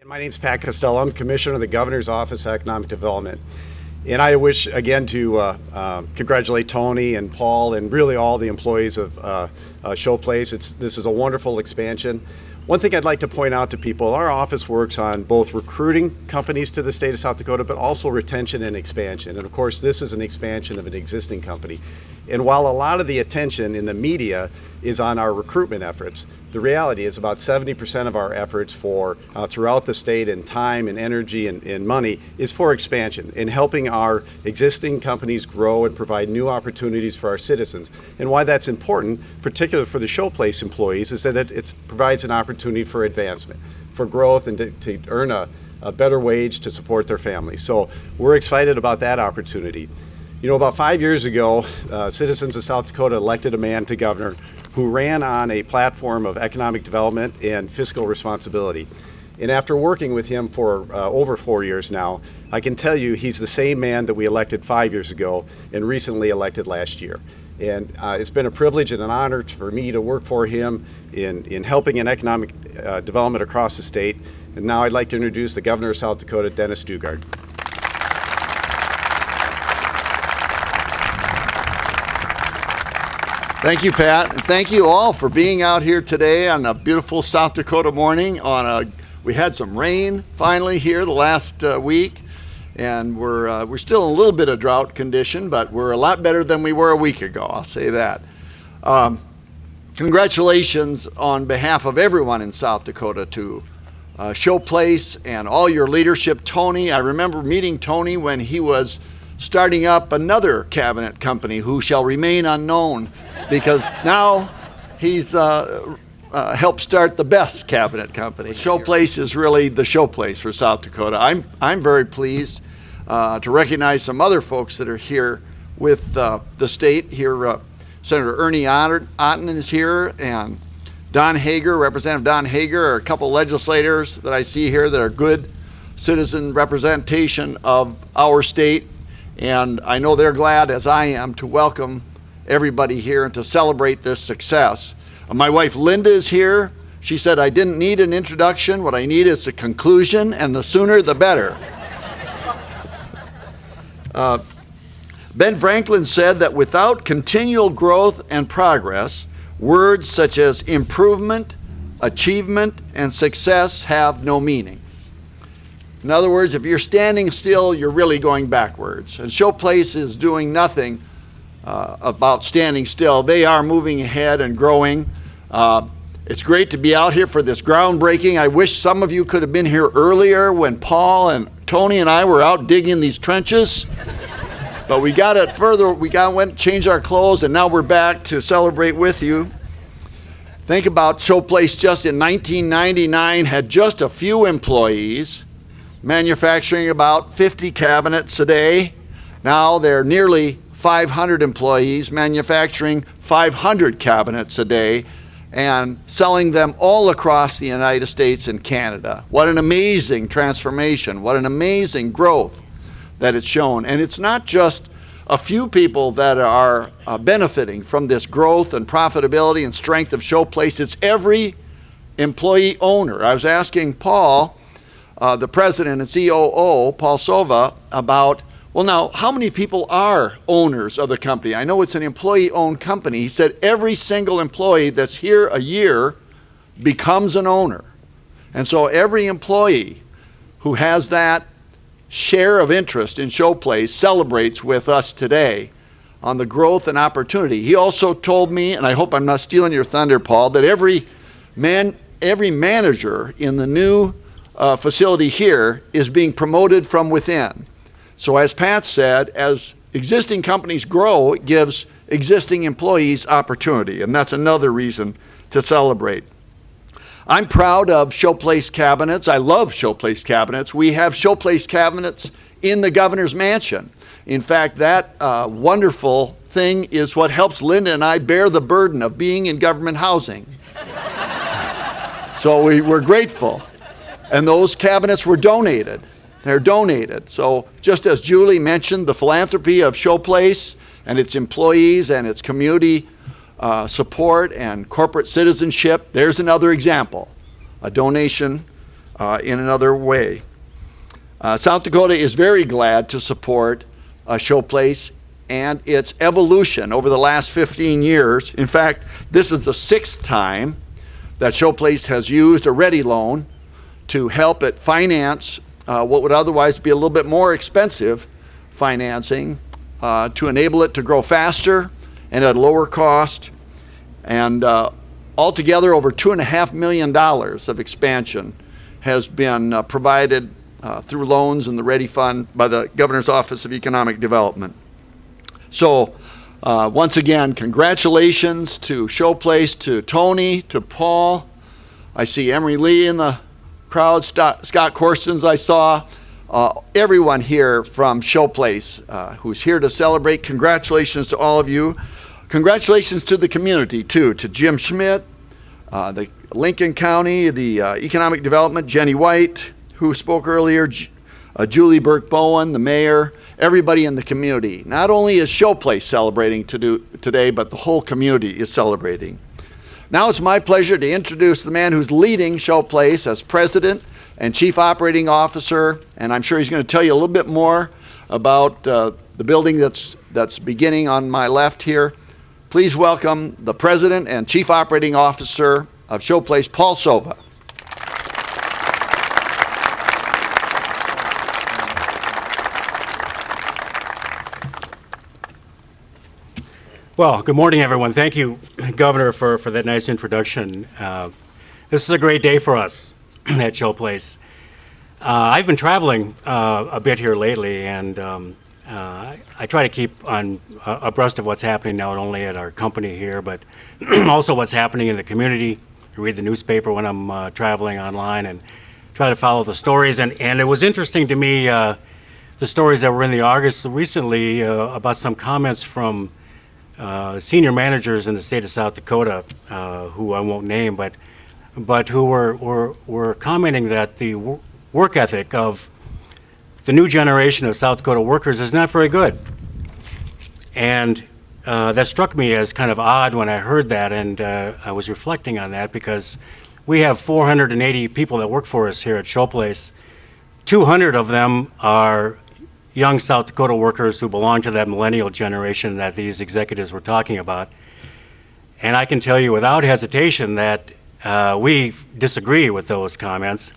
My name's Pat Costello. I'm Commissioner of the Governor's Office of Economic Development. And I wish, again, to congratulate Tony and Paul and really all the employees of Showplace. This is a wonderful expansion. One thing I'd like to point out to people, our office works on both recruiting companies to the state of South Dakota, but also retention and expansion. And of course, this is an expansion of an existing company. And while a lot of the attention in the media is on our recruitment efforts, the reality is about 70% of our efforts throughout the state in time and energy and money is for expansion, in helping our existing companies grow and provide new opportunities for our citizens. And why that's important, particularly for the Showplace employees, is that it provides an opportunity for advancement, for growth, and to earn a better wage to support their families. So we're excited about that opportunity. You know, about 5 years ago, citizens of South Dakota elected a man to governor who ran on a platform of economic development and fiscal responsibility. And after working with him for over 4 years now, I can tell you he's the same man that we elected 5 years ago and recently elected last year. And it's been a privilege and an honor for me to work for him in helping in economic development across the state. And now I'd like to introduce the Governor of South Dakota, Dennis Daugaard. Thank you, Pat, and thank you all for being out here today on a beautiful South Dakota morning. We had some rain finally here the last week, and we're still in a little bit of drought condition, but we're a lot better than we were a week ago, I'll say that. Congratulations on behalf of everyone in South Dakota to Showplace and all your leadership. Tony, I remember meeting Tony when he was starting up another cabinet company who shall remain unknown, because now he's helped start the best cabinet company. Showplace is really the showplace for South Dakota. I'm very pleased to recognize some other folks that are here with the state here. Senator Ernie Otten is here, and Don Hager, Representative Don Hager, are a couple legislators that I see here that are good citizen representation of our state. And I know they're glad, as I am, to welcome everybody here and to celebrate this success. My wife Linda is here. She said, I didn't need an introduction. What I need is a conclusion, and the sooner the better. Ben Franklin said that without continual growth and progress, words such as improvement, achievement, and success have no meaning. In other words, if you're standing still, you're really going backwards. And Showplace is doing nothing about standing still. They are moving ahead and growing. It's great to be out here for this groundbreaking. I wish some of you could have been here earlier when Paul and Tony and I were out digging these trenches. But we got it further. Went changed our clothes, and now we're back to celebrate with you. Think about Showplace just in 1999 had just a few employees, manufacturing about 50 cabinets a day. Now they're nearly 500 employees, manufacturing 500 cabinets a day and selling them all across the United States and Canada. What an amazing transformation, what an amazing growth that it's shown. And it's not just a few people that are benefiting from this growth and profitability and strength of Showplace, it's every employee owner. I was asking Paul, the president and COO, Paul Sova, about, well, now, how many people are owners of the company? I know it's an employee-owned company. He said every single employee that's here a year becomes an owner. And so every employee who has that share of interest in Showplace celebrates with us today on the growth and opportunity. He also told me, and I hope I'm not stealing your thunder, Paul, that every manager in the new facility here is being promoted from within. So as Pat said, as existing companies grow, it gives existing employees opportunity, and that's another reason to celebrate. I'm proud of Showplace cabinets. I love Showplace cabinets. We have Showplace cabinets in the governor's mansion. In fact, that wonderful thing is what helps Linda and I bear the burden of being in government housing. So we're grateful. And those cabinets were donated. They're donated. So just as Julie mentioned, the philanthropy of Showplace and its employees and its community support and corporate citizenship, there's another example, a donation in another way. South Dakota is very glad to support Showplace and its evolution over the last 15 years. In fact, this is the 6th time that Showplace has used a ready loan to help it finance what would otherwise be a little bit more expensive financing to enable it to grow faster and at a lower cost. And altogether, over $2.5 million of expansion has been provided through loans in the Ready Fund by the Governor's Office of Economic Development. So once again, congratulations to Showplace, to Tony, to Paul. I see Emery Lee in the crowd, Scott Corstens I saw, everyone here from Showplace who's here to celebrate. Congratulations to all of you. Congratulations to the community too, to Jim Schmidt, the Lincoln County, the Economic Development, Jenny White, who spoke earlier, Julie Burke-Bowen, the mayor, everybody in the community. Not only is Showplace celebrating today, but the whole community is celebrating. Now it's my pleasure to introduce the man who's leading Showplace as president and chief operating officer, and I'm sure he's going to tell you a little bit more about the building that's beginning on my left here. Please welcome the president and chief operating officer of Showplace, Paul Sova. Well, good morning, everyone. Thank you, Governor, for that nice introduction. This is a great day for us at Showplace. I've been traveling a bit here lately, and I try to keep abreast of what's happening not only at our company here, but also what's happening in the community. I read the newspaper when I'm traveling online and try to follow the stories. And it was interesting to me, the stories that were in the Argus recently about some comments from senior managers in the state of South Dakota, who I won't name, but who were commenting that the work ethic of the new generation of South Dakota workers is not very good. And that struck me as kind of odd when I heard that, and I was reflecting on that because we have 480 people that work for us here at Showplace. 200 of them are young South Dakota workers who belong to that millennial generation that these executives were talking about. And I can tell you without hesitation that we disagree with those comments,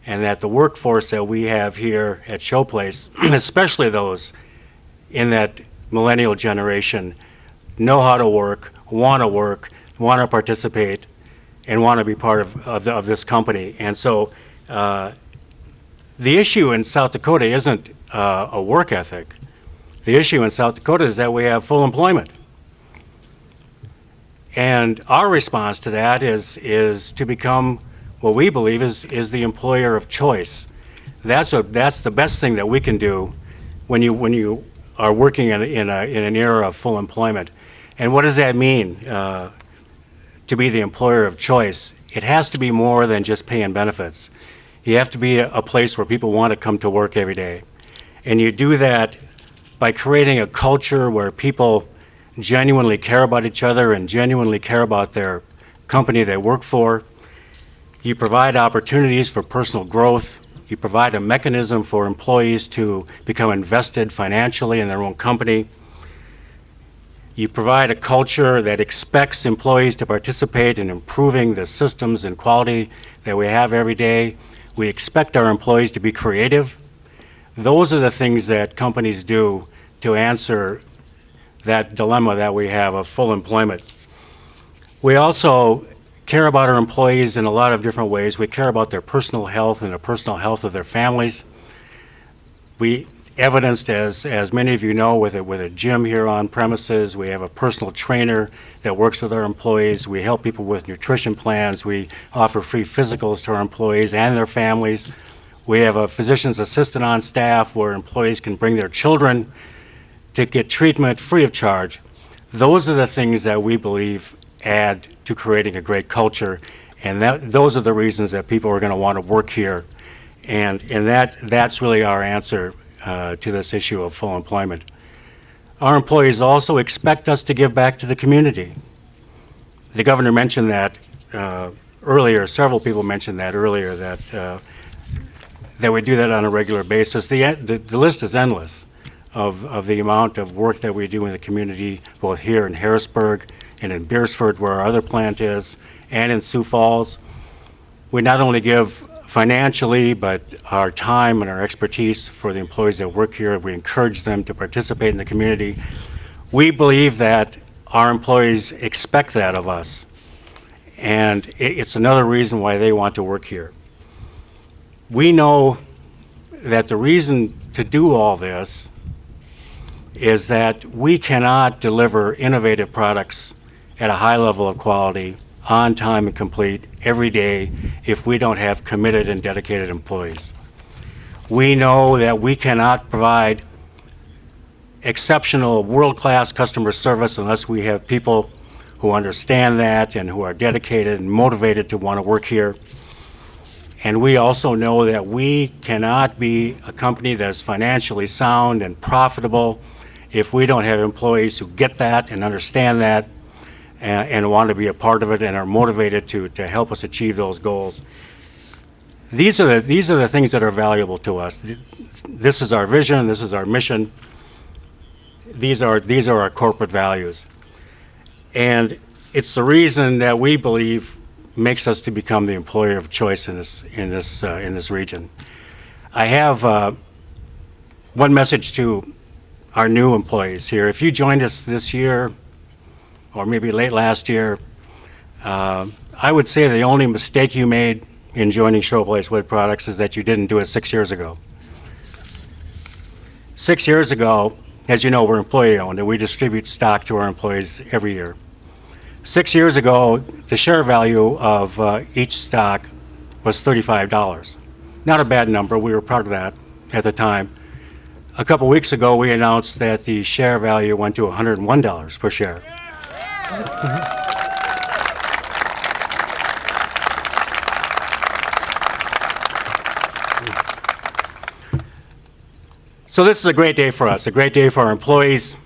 and that the workforce that we have here at Showplace, especially those in that millennial generation, know how to work, want to participate, and want to be part of this company. And so the issue in South Dakota isn't a work ethic. The issue in South Dakota is that we have full employment. And our response to that is to become what we believe is the employer of choice. That's the best thing that we can do when you are working in an era of full employment. And what does that mean, to be the employer of choice? It has to be more than just pay and benefits. You have to be a place where people want to come to work every day. And you do that by creating a culture where people genuinely care about each other and genuinely care about their company they work for. You provide opportunities for personal growth. You provide a mechanism for employees to become invested financially in their own company. You provide a culture that expects employees to participate in improving the systems and quality that we have every day. We expect our employees to be creative. Those are the things that companies do to answer that dilemma that we have of full employment. We also care about our employees in a lot of different ways. We care about their personal health and the personal health of their families. We evidenced, as many of you know, with a gym here on premises. We have a personal trainer that works with our employees. We help people with nutrition plans. We offer free physicals to our employees and their families. We have a physician's assistant on staff where employees can bring their children to get treatment free of charge. Those are the things that we believe add to creating a great culture, and those are the reasons that people are going to want to work here. And that's really our answer to this issue of full employment. Our employees also expect us to give back to the community. The governor mentioned that earlier, several people mentioned that earlier, that that we do that on a regular basis. The list is endless of the amount of work that we do in the community, both here in Harrisburg and in Beersford, where our other plant is, and in Sioux Falls. We not only give financially, but our time and our expertise for the employees that work here. We encourage them to participate in the community. We believe that our employees expect that of us, and it's another reason why they want to work here. We know that the reason to do all this is that we cannot deliver innovative products at a high level of quality, on time and complete, every day if we don't have committed and dedicated employees. We know that we cannot provide exceptional, world-class customer service unless we have people who understand that and who are dedicated and motivated to want to work here. And we also know that we cannot be a company that is financially sound and profitable if we don't have employees who get that and understand that and want to be a part of it and are motivated to help us achieve those goals. These are the things that are valuable to us. This is our vision, this is our mission. These are our corporate values. And it's the reason that we believe makes us to become the employer of choice in this region. I have one message to our new employees here. If you joined us this year, or maybe late last year, I would say the only mistake you made in joining Showplace Wood Products is that you didn't do it 6 years ago. 6 years ago, as you know, we're employee-owned, and we distribute stock to our employees every year. 6 years ago, the share value of each stock was $35. Not a bad number. We were proud of that at the time. A couple weeks ago, we announced that the share value went to $101 per share. So this is a great day for us, a great day for our employees.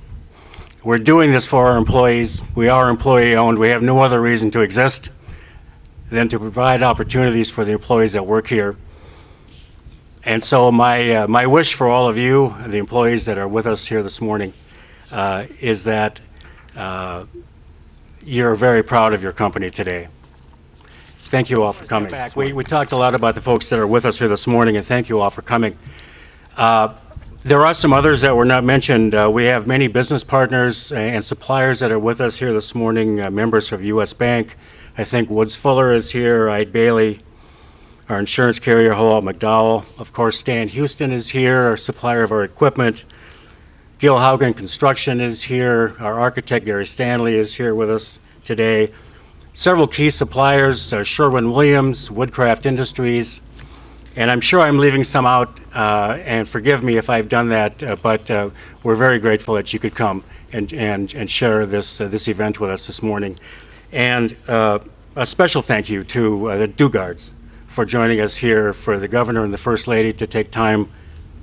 We're doing this for our employees. We are employee-owned. We have no other reason to exist than to provide opportunities for the employees that work here. And so my wish for all of you, the employees that are with us here this morning, is that you're very proud of your company today. Thank you all for coming. We talked a lot about the folks that are with us here this morning, and thank you all for coming. There are some others that were not mentioned. We have many business partners and suppliers that are with us here this morning, members of U.S. Bank. I think Woods Fuller is here, Ide Bailey, our insurance carrier, Howell McDowell. Of course, Stan Houston is here, our supplier of our equipment. Gil Haugen Construction is here. Our architect, Gary Stanley, is here with us today. Several key suppliers, Sherwin-Williams, Woodcraft Industries, and I'm sure I'm leaving some out, and forgive me if I've done that, but we're very grateful that you could come and share this event with us this morning. And a special thank you to the Daugaards for joining us here, for the Governor and the First Lady to take time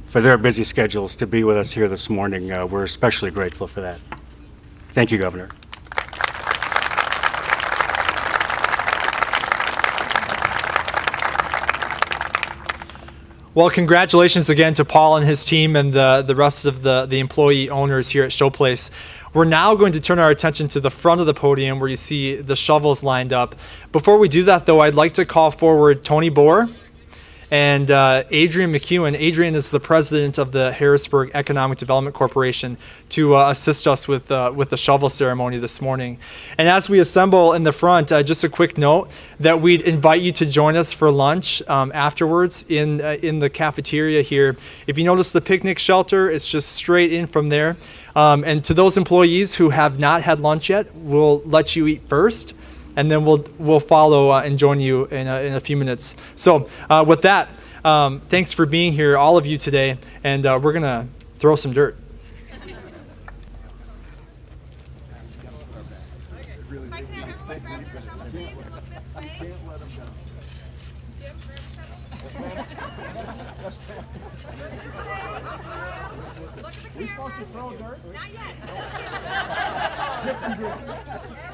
for their busy schedules to be with us here this morning. We're especially grateful for that. Thank you, Governor. Well, congratulations again to Paul and his team and the rest of the employee owners here at Showplace. We're now going to turn our attention to the front of the podium where you see the shovels lined up. Before we do that, though, I'd like to call forward Tony Bour and Adrian McEwen. Adrian is the president of the Harrisburg Economic Development Corporation to assist us with the shovel ceremony this morning. And as we assemble in the front, just a quick note that we'd invite you to join us for lunch afterwards in the cafeteria here. If you notice the picnic shelter, it's just straight in from there. And to those employees who have not had lunch yet, we'll let you eat first, and then we'll follow and join you in a few minutes. So with that, thanks for being here, all of you today, and we're gonna throw some dirt. Look at the camera. Not yet.